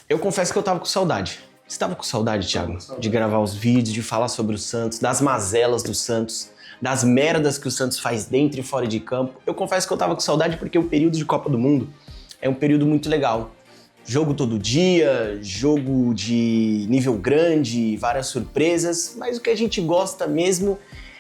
Eu confesso que eu tava com saudade. Você tava com saudade, Thiago? De gravar os vídeos, de falar sobre o Santos, das mazelas do Santos, das merdas que o Santos faz dentro e fora de campo. Eu confesso que eu tava com saudade porque o período de Copa do Mundo é um período muito legal. Jogo todo dia, jogo de nível grande, várias surpresas, mas o que a gente gosta mesmo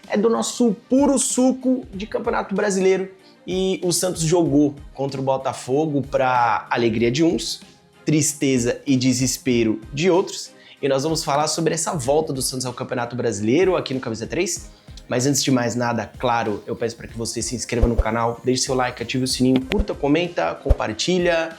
é do nosso puro suco de Campeonato Brasileiro. E o Santos jogou contra o Botafogo para alegria de uns, tristeza e desespero de outros. E nós vamos falar sobre essa volta do Santos ao Campeonato Brasileiro aqui no Camisa 3. Mas antes de mais nada, claro, eu peço para que você se inscreva no canal, deixe seu like, ative o sininho, curta, comenta, compartilha.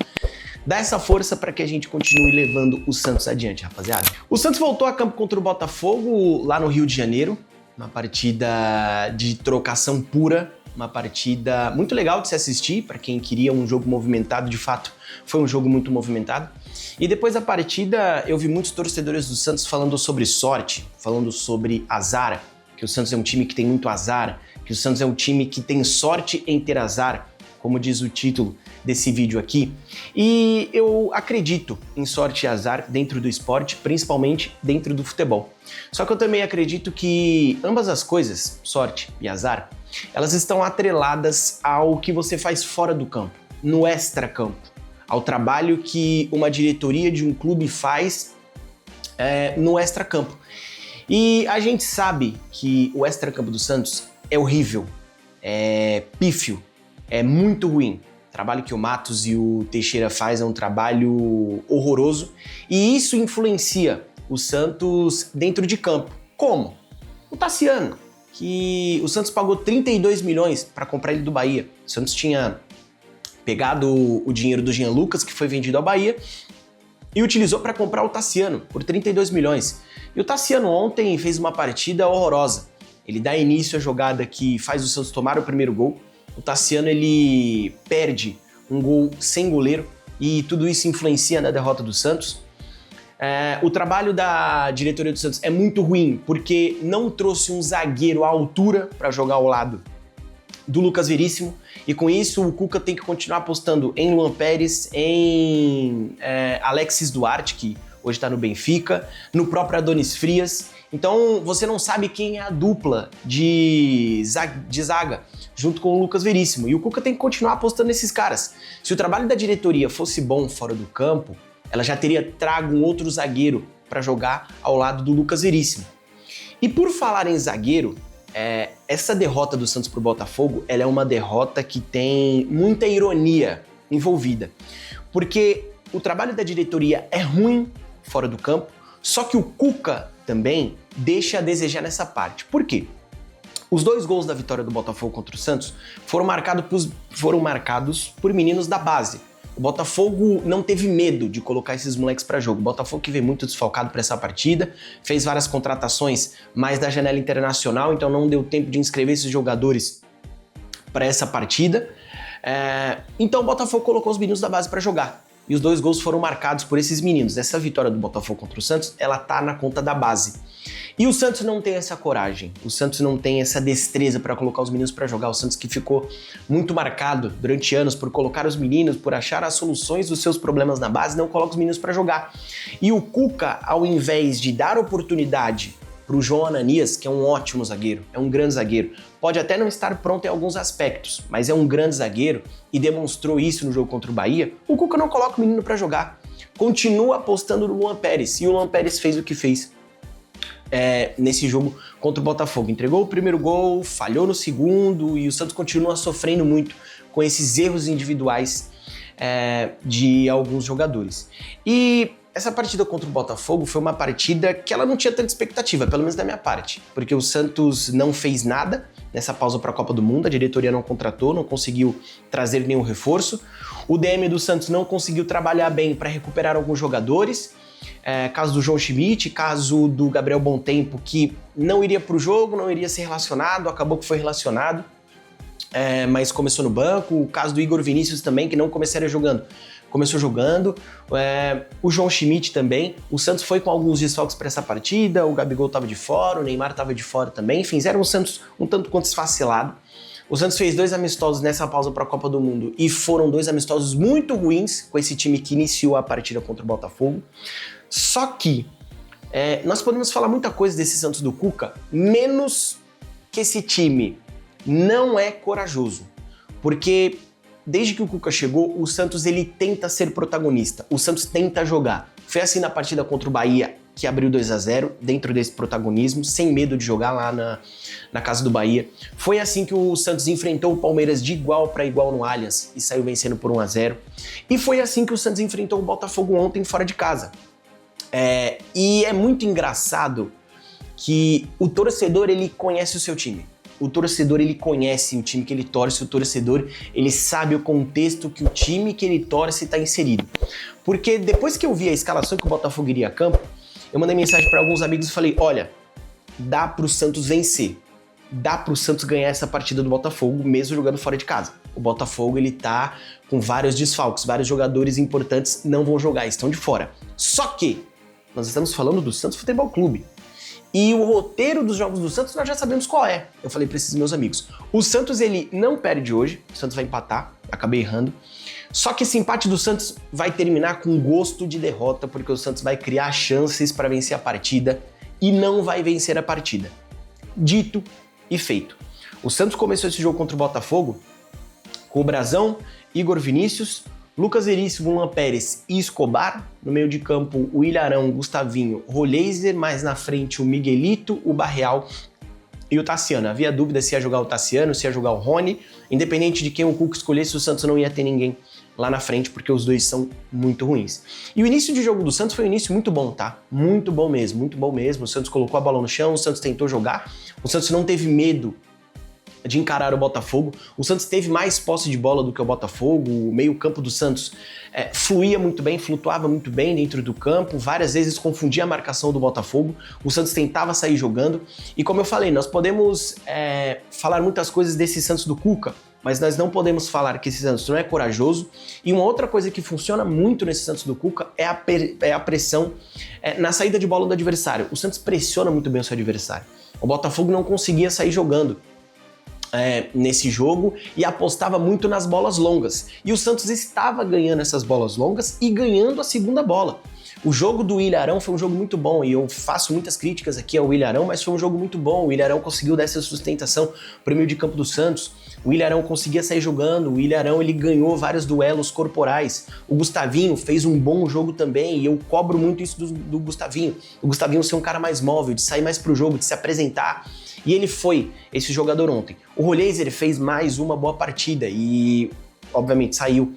Dá essa força para que a gente continue levando o Santos adiante, rapaziada. O Santos voltou a campo contra o Botafogo lá no Rio de Janeiro. Uma partida de trocação pura. Uma partida muito legal de se assistir, para quem queria um jogo movimentado, de fato, foi um jogo muito movimentado. E depois da partida, eu vi muitos torcedores do Santos falando sobre sorte, falando sobre azar, que o Santos é um time que tem muito azar, que o Santos é um time que tem sorte em ter azar, como diz o título desse vídeo aqui. E eu acredito em sorte e azar dentro do esporte, principalmente dentro do futebol. Só que eu também acredito que ambas as coisas, sorte e azar, elas estão atreladas ao que você faz fora do campo, no extracampo, ao trabalho que uma diretoria de um clube faz no extracampo. E a gente sabe que o extracampo do Santos é horrível, é pífio, é muito ruim. O trabalho que o Matos e o Teixeira faz é um trabalho horroroso e isso influencia o Santos dentro de campo. Como? O Tassiano, que o Santos pagou 32 milhões para comprar ele do Bahia. O Santos tinha pegado o dinheiro do Jean Lucas, que foi vendido ao Bahia, e utilizou para comprar o Tassiano por 32 milhões. E o Tassiano ontem fez uma partida horrorosa. Ele dá início à jogada que faz o Santos tomar o primeiro gol. O Tassiano ele perde um gol sem goleiro e tudo isso influencia na derrota do Santos. O trabalho da diretoria do Santos é muito ruim porque não trouxe um zagueiro à altura para jogar ao lado do Lucas Veríssimo e com isso o Cuca tem que continuar apostando em Luan Pérez, em Alexis Duarte, que hoje está no Benfica, no próprio Adonis Frias. Então você não sabe quem é a dupla de zaga junto com o Lucas Veríssimo. E o Cuca tem que continuar apostando nesses caras. Se o trabalho da diretoria fosse bom fora do campo, ela já teria trago um outro zagueiro para jogar ao lado do Lucas Veríssimo. E por falar em zagueiro, essa derrota do Santos pro Botafogo, ela é uma derrota que tem muita ironia envolvida. Porque o trabalho da diretoria é ruim fora do campo, só que o Cuca também deixa a desejar nessa parte. Por quê? Os 2 gols da vitória do Botafogo contra o Santos foram marcados por meninos da base. O Botafogo não teve medo de colocar esses moleques para jogo. O Botafogo que veio muito desfalcado para essa partida, fez várias contratações mais da janela internacional, então não deu tempo de inscrever esses jogadores para essa partida. Então o Botafogo colocou os meninos da base para jogar. E os 2 gols foram marcados por esses meninos. Essa vitória do Botafogo contra o Santos, ela tá na conta da base. E o Santos não tem essa coragem, o Santos não tem essa destreza para colocar os meninos para jogar. O Santos que ficou muito marcado durante anos por colocar os meninos, por achar as soluções dos seus problemas na base, não coloca os meninos para jogar. E o Cuca, ao invés de dar oportunidade para o João Ananias, que é um ótimo zagueiro, é um grande zagueiro, pode até não estar pronto em alguns aspectos, mas é um grande zagueiro e demonstrou isso no jogo contra o Bahia, o Cuca não coloca o menino para jogar. Continua apostando no Luan Pérez, e o Luan Pérez fez o que fez nesse jogo contra o Botafogo. Entregou o primeiro gol, falhou no segundo e o Santos continua sofrendo muito com esses erros individuais de alguns jogadores. E essa partida contra o Botafogo foi uma partida que ela não tinha tanta expectativa, pelo menos da minha parte, porque o Santos não fez nada nessa pausa para a Copa do Mundo, a diretoria não contratou, não conseguiu trazer nenhum reforço, o DM do Santos não conseguiu trabalhar bem para recuperar alguns jogadores, caso do João Schmidt, caso do Gabriel Bontempo, que não iria para o jogo, não iria ser relacionado, acabou que foi relacionado, mas começou no banco, o caso do Igor Vinícius também, que não começou jogando, o João Schmidt também. O Santos foi com alguns desfalques para essa partida, o Gabigol estava de fora, o Neymar estava de fora também, enfim, era um Santos um tanto quanto esfacelado. O Santos fez 2 amistosos nessa pausa para a Copa do Mundo e foram 2 amistosos muito ruins com esse time que iniciou a partida contra o Botafogo. Só que nós podemos falar muita coisa desse Santos do Cuca, menos que esse time não é corajoso. Porque desde que o Cuca chegou, o Santos ele tenta ser protagonista, o Santos tenta jogar. Foi assim na partida contra o Bahia, que abriu 2-0, dentro desse protagonismo, sem medo de jogar lá na casa do Bahia. Foi assim que o Santos enfrentou o Palmeiras de igual para igual no Allianz e saiu vencendo por 1-0. E foi assim que o Santos enfrentou o Botafogo ontem fora de casa. E é muito engraçado que o torcedor ele conhece o seu time. O torcedor ele conhece o time que ele torce, o torcedor ele sabe o contexto que o time que ele torce está inserido. Porque depois que eu vi a escalação que o Botafogo iria a campo, eu mandei mensagem para alguns amigos e falei, olha, dá pro Santos vencer, dá pro Santos ganhar essa partida do Botafogo, mesmo jogando fora de casa. O Botafogo ele tá com vários desfalques, vários jogadores importantes não vão jogar, estão de fora. Só que nós estamos falando do Santos Futebol Clube. E o roteiro dos jogos do Santos nós já sabemos qual é. Eu falei para esses meus amigos. O Santos ele não perde hoje, o Santos vai empatar, acabei errando. Só que esse empate do Santos vai terminar com gosto de derrota, porque o Santos vai criar chances para vencer a partida e não vai vencer a partida. Dito e feito. O Santos começou esse jogo contra o Botafogo com o Brazão, Igor Vinícius, Lucas Veríssimo, Luan Pérez e Escobar. No meio de campo, o Ilharão, Gustavinho, Roleiser, mais na frente o Miguelito, o Barreal e o Tassiano. Havia dúvida se ia jogar o Tassiano, se ia jogar o Rony. Independente de quem o Cuca escolhesse, o Santos não ia ter ninguém lá na frente, porque os dois são muito ruins. E o início de jogo do Santos foi um início muito bom, tá? Muito bom mesmo, muito bom mesmo. O Santos colocou a bola no chão, o Santos tentou jogar, o Santos não teve medo de encarar o Botafogo. O Santos teve mais posse de bola do que o Botafogo, o meio-campo do Santos fluía muito bem, flutuava muito bem dentro do campo, várias vezes confundia a marcação do Botafogo, o Santos tentava sair jogando, e como eu falei, nós podemos falar muitas coisas desse Santos do Cuca, mas nós não podemos falar que esse Santos não é corajoso, e uma outra coisa que funciona muito nesse Santos do Cuca é a pressão na saída de bola do adversário. O Santos pressiona muito bem o seu adversário. O Botafogo não conseguia sair jogando nesse jogo e apostava muito nas bolas longas. E o Santos estava ganhando essas bolas longas e ganhando a segunda bola. O jogo do Ilharão foi um jogo muito bom e eu faço muitas críticas aqui ao Ilharão, mas foi um jogo muito bom. O Ilharão conseguiu dar essa sustentação para o meio de campo do Santos. O Ilharão conseguia sair jogando, o Ilharão ele ganhou vários duelos corporais. O Gustavinho fez um bom jogo também e eu cobro muito isso do Gustavinho. O Gustavinho ser um cara mais móvel, de sair mais pro jogo, de se apresentar. E ele foi esse jogador ontem. O Roleiser fez mais uma boa partida e, obviamente, saiu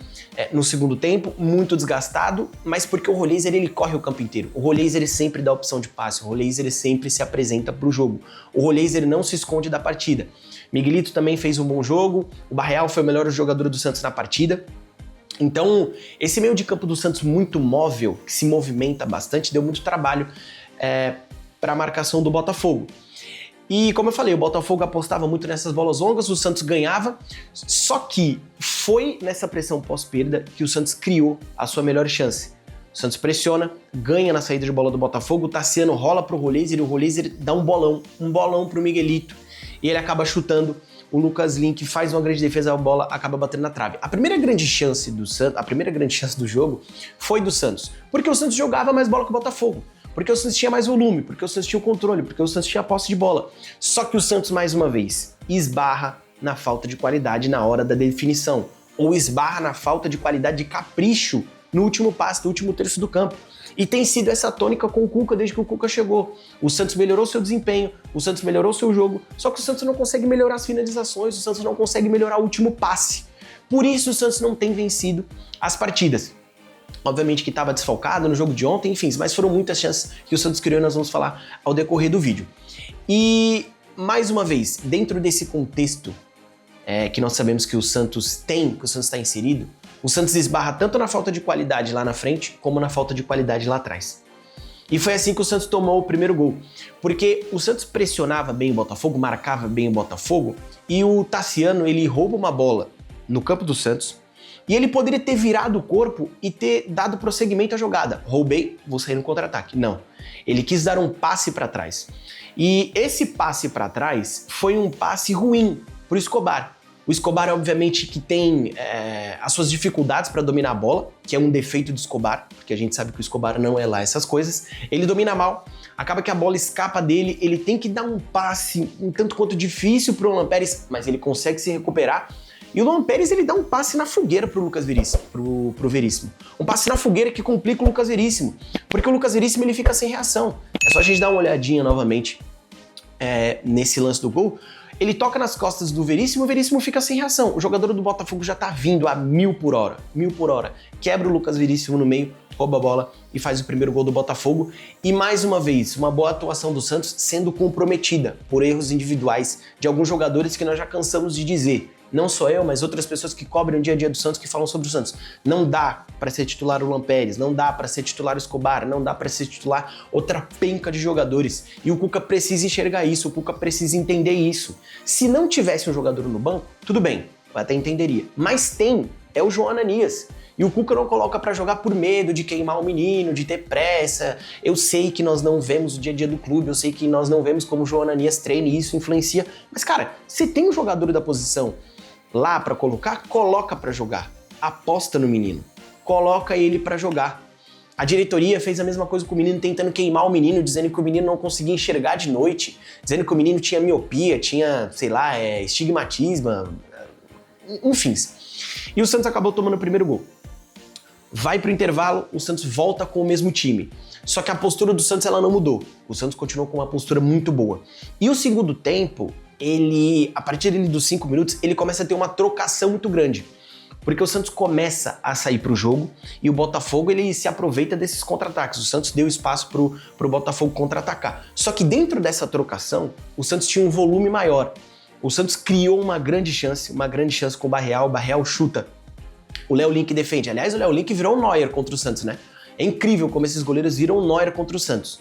no segundo tempo, muito desgastado, mas porque o Roleiser ele corre o campo inteiro. O Roleiser sempre dá opção de passe, o Roleiser sempre se apresenta para o jogo. O Roleiser não se esconde da partida. Miguelito também fez um bom jogo, o Barreal foi o melhor jogador do Santos na partida. Então, esse meio de campo do Santos muito móvel, que se movimenta bastante, deu muito trabalho para a marcação do Botafogo. E como eu falei, o Botafogo apostava muito nessas bolas longas, o Santos ganhava, só que foi nessa pressão pós-perda que o Santos criou a sua melhor chance. O Santos pressiona, ganha na saída de bola do Botafogo, o Tassiano rola pro Roleiser e o Roleiser dá um bolão pro Miguelito e ele acaba chutando. O Lucas Link faz uma grande defesa, a bola acaba batendo na trave. A primeira grande chance do jogo foi do Santos, porque o Santos jogava mais bola que o Botafogo. Porque o Santos tinha mais volume, porque o Santos tinha o controle, porque o Santos tinha a posse de bola. Só que o Santos, mais uma vez, esbarra na falta de qualidade na hora da definição. Ou esbarra na falta de qualidade de capricho no último passe, no último terço do campo. E tem sido essa tônica com o Cuca desde que o Cuca chegou. O Santos melhorou seu desempenho, o Santos melhorou seu jogo, só que o Santos não consegue melhorar as finalizações, o Santos não consegue melhorar o último passe. Por isso o Santos não tem vencido as partidas. Obviamente que estava desfalcado no jogo de ontem, enfim, mas foram muitas chances que o Santos criou e nós vamos falar ao decorrer do vídeo. E, mais uma vez, dentro desse contexto que nós sabemos que o Santos tem, que o Santos está inserido, o Santos esbarra tanto na falta de qualidade lá na frente, como na falta de qualidade lá atrás. E foi assim que o Santos tomou o primeiro gol, porque o Santos pressionava bem o Botafogo, marcava bem o Botafogo, e o Tassiano, ele rouba uma bola no campo do Santos, e ele poderia ter virado o corpo e ter dado prosseguimento à jogada. Roubei, vou sair no contra-ataque. Não. Ele quis dar um passe para trás. E esse passe para trás foi um passe ruim pro Escobar. O Escobar, obviamente, que tem as suas dificuldades para dominar a bola, que é um defeito do Escobar, porque a gente sabe que o Escobar não é lá essas coisas. Ele domina mal, acaba que a bola escapa dele, ele tem que dar um passe um tanto quanto difícil para o Luan Pérez, mas ele consegue se recuperar. E o Luan Pérez, ele dá um passe na fogueira pro Lucas Veríssimo, pro Veríssimo. Um passe na fogueira que complica o Lucas Veríssimo, porque o Lucas Veríssimo ele fica sem reação. É só a gente dar uma olhadinha novamente nesse lance do gol. Ele toca nas costas do Veríssimo, o Veríssimo fica sem reação. O jogador do Botafogo já tá vindo a 1000 por hora, 1000 por hora. Quebra o Lucas Veríssimo no meio, rouba a bola e faz o primeiro gol do Botafogo. E mais uma vez, uma boa atuação do Santos sendo comprometida por erros individuais de alguns jogadores que nós já cansamos de dizer. Não só eu, mas outras pessoas que cobrem o dia a dia do Santos, que falam sobre o Santos. Não dá para ser titular o Luan Pérez, não dá para ser titular o Escobar, não dá para ser titular outra penca de jogadores. E o Cuca precisa enxergar isso, o Cuca precisa entender isso. Se não tivesse um jogador no banco, tudo bem, eu até entenderia. Mas é o João Ananias. E o Cuca não coloca para jogar por medo de queimar o menino, de ter pressa. Eu sei que nós não vemos o dia a dia do clube, eu sei que nós não vemos como o João Ananias treina e isso influencia. Mas, cara, se tem um jogador da posição lá para colocar, coloca para jogar. Aposta no menino. Coloca ele para jogar. A diretoria fez a mesma coisa com o menino, tentando queimar o menino, dizendo que o menino não conseguia enxergar de noite, dizendo que o menino tinha miopia, tinha, sei lá, estigmatismo, enfim. E o Santos acabou tomando o primeiro gol. Vai pro intervalo, o Santos volta com o mesmo time. Só que a postura do Santos ela não mudou. O Santos continuou com uma postura muito boa. E o segundo tempo, a partir dos 5 minutos, ele começa a ter uma trocação muito grande. Porque o Santos começa a sair pro jogo e o Botafogo ele se aproveita desses contra-ataques. O Santos deu espaço pro Botafogo contra-atacar. Só que dentro dessa trocação, o Santos tinha um volume maior. O Santos criou uma grande chance com o Barreal chuta. O Léo Link defende. Aliás, o Léo Link virou o Neuer contra o Santos, né? É incrível como esses goleiros viram o Neuer contra o Santos.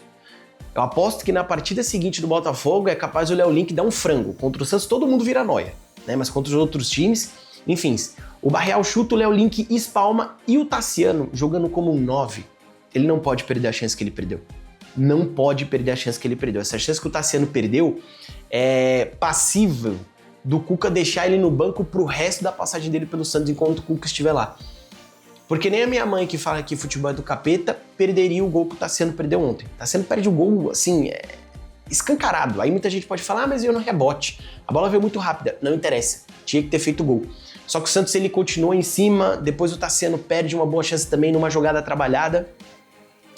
Eu aposto que na partida seguinte do Botafogo é capaz o Léo Link dar um frango. Contra o Santos todo mundo vira Neuer, né? Mas contra os outros times, enfim. O Barreal chuta, o Léo Link espalma e o Tassiano jogando como um 9. Ele não pode perder a chance que ele perdeu. Não pode perder a chance que ele perdeu. Essa chance que o Tassiano perdeu é passível do Cuca deixar ele no banco pro resto da passagem dele pelo Santos enquanto o Cuca estiver lá. Porque nem a minha mãe que fala que futebol é do capeta perderia o gol que o Tassiano perdeu ontem. O Tassiano perde o gol, assim, escancarado. Aí muita gente pode falar, mas eu no rebote. A bola veio muito rápida. Não interessa. Tinha que ter feito o gol. Só que o Santos ele continua em cima, depois o Tassiano perde uma boa chance também numa jogada trabalhada.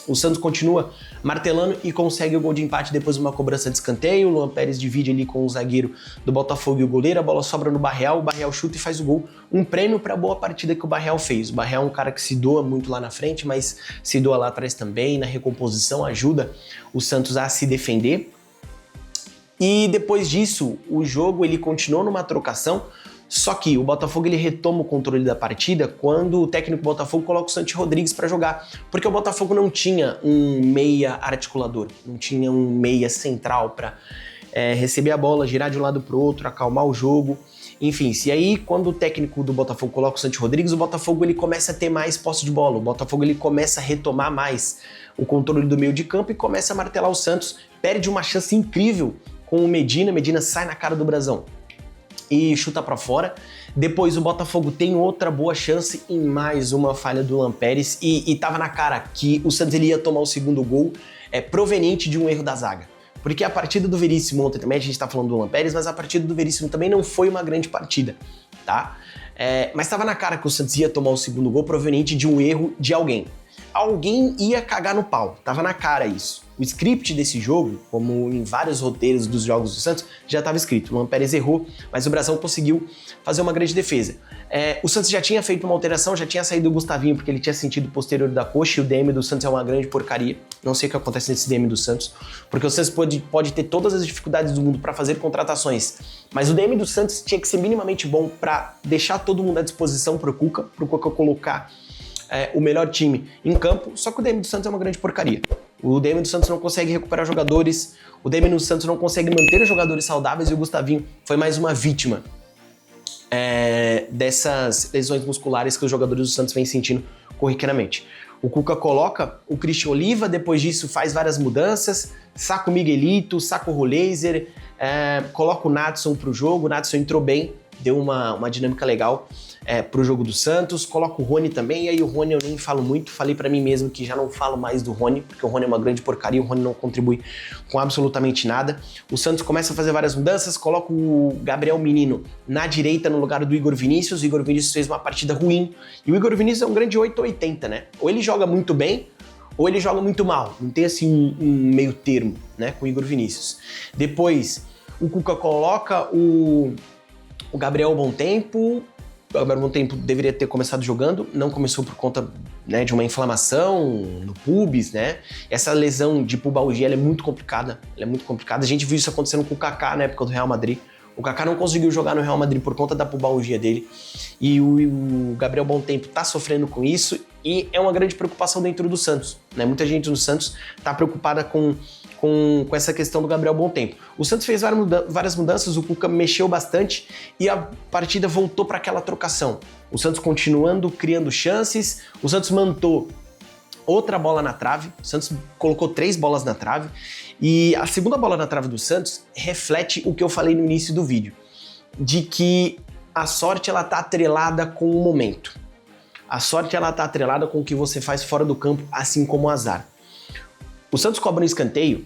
O Santos continua martelando e consegue o gol de empate depois de uma cobrança de escanteio. O Luan Pérez divide ali com o zagueiro do Botafogo e o goleiro. A bola sobra no Barreal, o Barreal chuta e faz o gol. Um prêmio para a boa partida que o Barreal fez. O Barreal é um cara que se doa muito lá na frente, mas se doa lá atrás também. Na recomposição ajuda o Santos a se defender. E depois disso, o jogo ele continuou numa trocação. Só que o Botafogo ele retoma o controle da partida quando o técnico do Botafogo coloca o Santi Rodrigues para jogar, porque o Botafogo não tinha um meia articulador, não tinha um meia central para receber a bola, girar de um lado para o outro, acalmar o jogo, enfim. E aí quando o técnico do Botafogo coloca o Santi Rodrigues, o Botafogo ele começa a ter mais posse de bola, o Botafogo ele começa a retomar mais o controle do meio de campo e começa a martelar o Santos, perde uma chance incrível com o Medina sai na cara do Brasão e chuta para fora. Depois o Botafogo tem outra boa chance em mais uma falha do Luan Pérez e tava na cara que o Santos ele ia tomar o segundo gol proveniente de um erro da zaga. Porque a partida do Veríssimo ontem também, a gente tá falando do Luan Pérez, mas a partida do Veríssimo também não foi uma grande partida, tá? Mas tava na cara que o Santos ia tomar o segundo gol proveniente de um erro de alguém. Alguém ia cagar no pau, tava na cara isso. O script desse jogo, como em vários roteiros dos jogos do Santos, já estava escrito. O Luan Pérez errou, mas o Brasão conseguiu fazer uma grande defesa. O Santos já tinha feito uma alteração, já tinha saído o Gustavinho, porque ele tinha sentido posterior da coxa, e o DM do Santos é uma grande porcaria. Não sei o que acontece nesse DM do Santos, porque o Santos pode ter todas as dificuldades do mundo para fazer contratações, mas o DM do Santos tinha que ser minimamente bom para deixar todo mundo à disposição pro Cuca colocar o melhor time em campo, só que o DM do Santos é uma grande porcaria. O DM do Santos não consegue recuperar jogadores, o DM do Santos não consegue manter os jogadores saudáveis e o Gustavinho foi mais uma vítima dessas lesões musculares que os jogadores do Santos vêm sentindo corriqueiramente. O Cuca coloca o Christian Oliva, depois disso faz várias mudanças, saca o Miguelito, saca o Roleiser, coloca o Natson pro jogo, o Natson entrou bem, deu uma dinâmica legal pro jogo do Santos. Coloca o Rony também, e aí o Rony eu nem falo muito, falei pra mim mesmo que já não falo mais do Rony, porque o Rony é uma grande porcaria, o Rony não contribui com absolutamente nada. O Santos começa a fazer várias mudanças, coloca o Gabriel Menino na direita no lugar do Igor Vinícius. O Igor Vinícius fez uma partida ruim, e o Igor Vinícius é um grande 880, né? Ou ele joga muito bem, ou ele joga muito mal. Não tem assim um meio termo, né, com o Igor Vinícius. Depois, o Cuca coloca o Gabriel Bom Tempo. O Gabriel Bom Tempo deveria ter começado jogando, não começou por conta, né, de uma inflamação no pubis, né? Essa lesão de pubalgia, ela é muito complicada, A gente viu isso acontecendo com o Kaká na época do Real Madrid. O Kaká não conseguiu jogar no Real Madrid por conta da pubalgia dele, e o Gabriel Bom Tempo tá sofrendo com isso, e é uma grande preocupação dentro do Santos, né? Muita gente do Santos tá preocupada com essa questão do Gabriel Bom Tempo. O Santos fez várias mudanças, o Cuca mexeu bastante e a partida voltou para aquela trocação. O Santos continuando criando chances, o Santos mantou outra bola na trave, o Santos colocou 3 bolas na trave, e a segunda bola na trave do Santos reflete o que eu falei no início do vídeo, de que a sorte ela tá atrelada com o momento. A sorte ela tá atrelada com o que você faz fora do campo, assim como o azar. O Santos cobra um escanteio,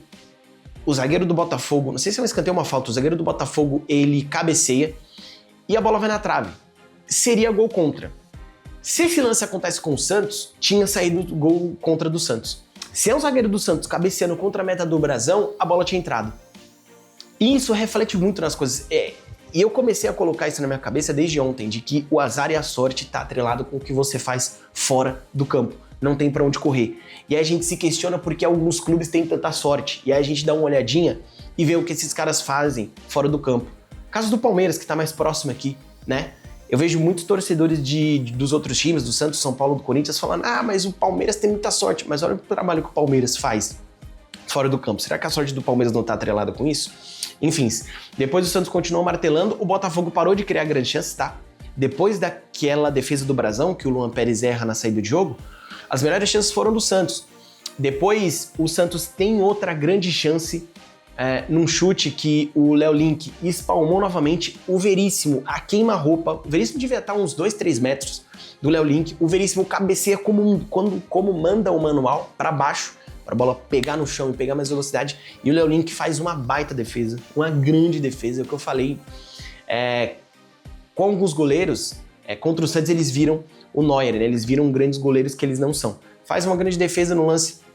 o zagueiro do Botafogo, não sei se é um escanteio ou uma falta, o zagueiro do Botafogo, ele cabeceia e a bola vai na trave. Seria gol contra. Se esse lance acontece com o Santos, tinha saído gol contra do Santos. Se é um zagueiro do Santos cabeceando contra a meta do Brasão, a bola tinha entrado. E isso reflete muito nas coisas. E eu comecei a colocar isso na minha cabeça desde ontem, de que o azar e a sorte tá atrelado com o que você faz fora do campo. Não tem pra onde correr. E aí a gente se questiona porque alguns clubes têm tanta sorte. E aí a gente dá uma olhadinha e vê o que esses caras fazem fora do campo. Caso do Palmeiras, que tá mais próximo aqui, né? Eu vejo muitos torcedores dos outros times, do Santos, São Paulo, do Corinthians, falando: ah, mas o Palmeiras tem muita sorte. Mas olha o trabalho que o Palmeiras faz fora do campo. Será que a sorte do Palmeiras não tá atrelada com isso? Enfim, depois o Santos continuou martelando, o Botafogo parou de criar grandes chances, tá? Depois daquela defesa do Brasão, que o Luan Pérez erra na saída de jogo, as melhores chances foram do Santos. Depois, o Santos tem outra grande chance num chute que o Léo Link espalmou novamente o Veríssimo, a queima-roupa. O Veríssimo devia estar uns 2, 3 metros do Léo Link. O Veríssimo cabeceia como manda o manual, para baixo, para a bola pegar no chão e pegar mais velocidade. E o Léo Link faz uma baita defesa, uma grande defesa. É o que eu falei. Com alguns goleiros, contra o Santos, eles viram o Neuer, né? Eles viram grandes goleiros que eles não são. Faz uma grande defesa no lance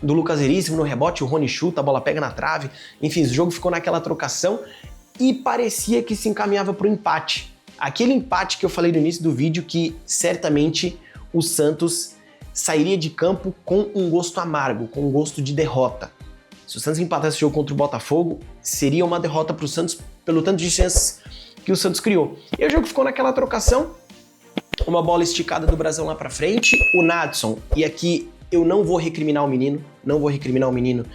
do Lucas Veríssimo, no rebote, o Rony chuta, a bola pega na trave. Enfim, o jogo ficou naquela trocação e parecia que se encaminhava para o empate. Aquele empate que eu falei no início do vídeo, que certamente o Santos sairia de campo com um gosto amargo, com um gosto de derrota. Se o Santos empatasse esse jogo contra o Botafogo, seria uma derrota para o Santos pelo tanto de chances que o Santos criou. E o jogo ficou naquela trocação, uma bola esticada do Brasão lá pra frente, o Nadson, e aqui eu não vou recriminar o menino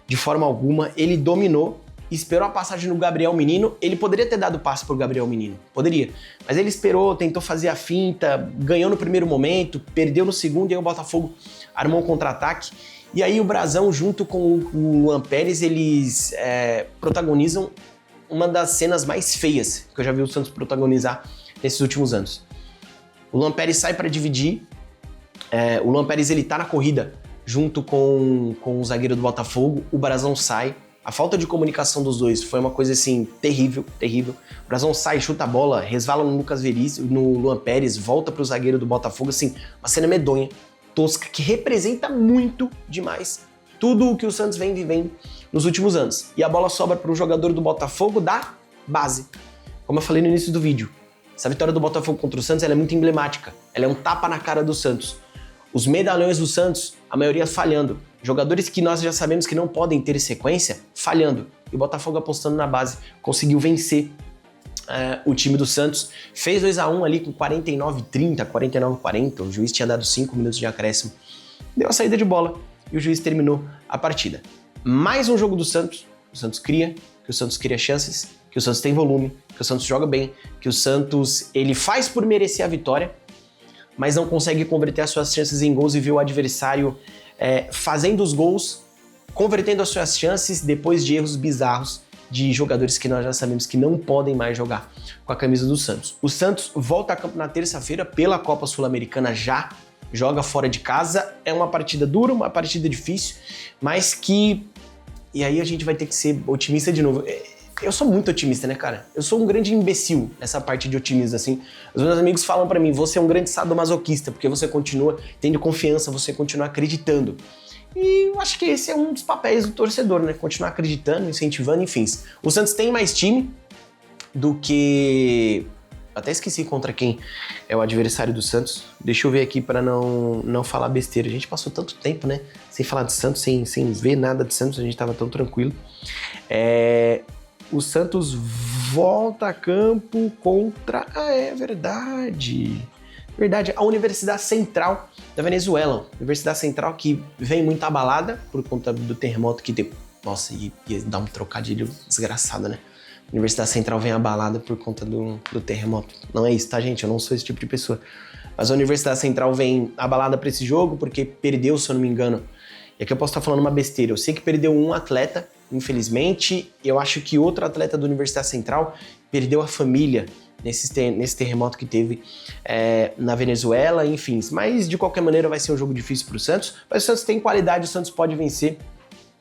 de forma alguma, ele dominou, esperou a passagem no Gabriel Menino, ele poderia ter dado passe pro Gabriel Menino, poderia, mas ele esperou, tentou fazer a finta, ganhou no primeiro momento, perdeu no segundo, e aí o Botafogo armou um contra-ataque, e aí o Brasão junto com o Luan Pérez, eles protagonizam uma das cenas mais feias que eu já vi o Santos protagonizar nesses últimos anos. O Luan Pérez sai para dividir, o Luan Pérez ele tá na corrida junto com o zagueiro do Botafogo, o Brasão sai, a falta de comunicação dos dois foi uma coisa assim terrível. O Brasão sai, chuta a bola, resvala no Lucas Veríssimo, no Luan Pérez, volta pro zagueiro do Botafogo, assim, uma cena medonha, tosca, que representa muito demais tudo o que o Santos vem vivendo nos últimos anos. E a bola sobra para um jogador do Botafogo da base. Como eu falei no início do vídeo, essa vitória do Botafogo contra o Santos ela é muito emblemática. Ela é um tapa na cara do Santos. Os medalhões do Santos, a maioria falhando. Jogadores que nós já sabemos que não podem ter sequência, falhando. E o Botafogo apostando na base, conseguiu vencer o time do Santos. Fez 2-1 ali com 49-30, 49-40. O juiz tinha dado 5 minutos de acréscimo. Deu a saída de bola e o juiz terminou a partida. Mais um jogo do Santos. O Santos cria, que o Santos cria chances, que o Santos tem volume, que o Santos joga bem, que o Santos ele faz por merecer a vitória, mas não consegue converter as suas chances em gols e vê o adversário fazendo os gols, convertendo as suas chances depois de erros bizarros de jogadores que nós já sabemos que não podem mais jogar com a camisa do Santos. O Santos volta a campo na terça-feira pela Copa Sul-Americana já, joga fora de casa, é uma partida dura, uma partida difícil, mas que... E aí a gente vai ter que ser otimista de novo. Eu sou muito otimista, né, cara? Eu sou um grande imbecil nessa parte de otimismo, assim. Os meus amigos falam pra mim, você é um grande sadomasoquista, porque você continua tendo confiança, você continua acreditando. E eu acho que esse é um dos papéis do torcedor, né? Continuar acreditando, incentivando, enfim. O Santos tem mais time do que... Até esqueci contra quem é o adversário do Santos. Deixa eu ver aqui pra não falar besteira. A gente passou tanto tempo, né? Sem falar de Santos, sem ver nada de Santos, a gente tava tão tranquilo. O Santos volta a campo contra... é verdade. Verdade, a Universidade Central da Venezuela. Universidade Central que vem muito abalada por conta do terremoto que teve. Nossa, ia dar um trocadilho desgraçado, né? A Universidade Central vem abalada por conta do terremoto. Não é isso, tá, gente? Eu não sou esse tipo de pessoa. Mas a Universidade Central vem abalada para esse jogo porque perdeu, se eu não me engano. E aqui eu posso estar falando uma besteira. Eu sei que perdeu um atleta, infelizmente. Eu acho que outro atleta da Universidade Central perdeu a família nesse terremoto que teve na Venezuela, enfim. Mas, de qualquer maneira, vai ser um jogo difícil para o Santos. Mas o Santos tem qualidade, o Santos pode vencer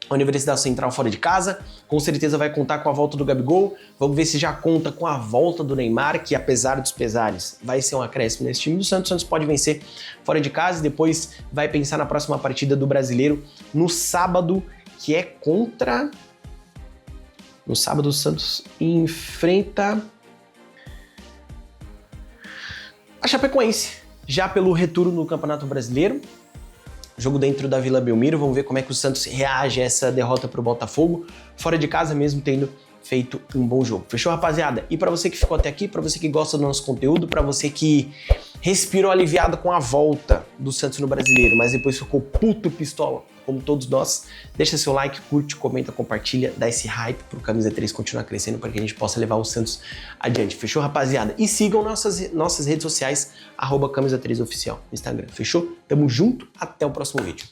a Universidade Central fora de casa. Com certeza vai contar com a volta do Gabigol. Vamos ver se já conta com a volta do Neymar, que apesar dos pesares, vai ser um acréscimo nesse time do Santos. O Santos pode vencer fora de casa e depois vai pensar na próxima partida do Brasileiro no sábado, que é contra... No sábado o Santos enfrenta a Chapecoense, já pelo retorno no Campeonato Brasileiro. Jogo dentro da Vila Belmiro, vamos ver como é que o Santos reage a essa derrota pro Botafogo, fora de casa mesmo tendo feito um bom jogo. Fechou, rapaziada? E para você que ficou até aqui, para você que gosta do nosso conteúdo, para você que respirou aliviado com a volta do Santos no Brasileiro, mas depois ficou puto pistola, como todos nós, deixa seu like, curte, comenta, compartilha, dá esse hype pro Camisa 3 continuar crescendo para que a gente possa levar o Santos adiante. Fechou, rapaziada? E sigam nossas redes sociais, @Camisa3Oficial no Instagram. Fechou? Tamo junto, até o próximo vídeo.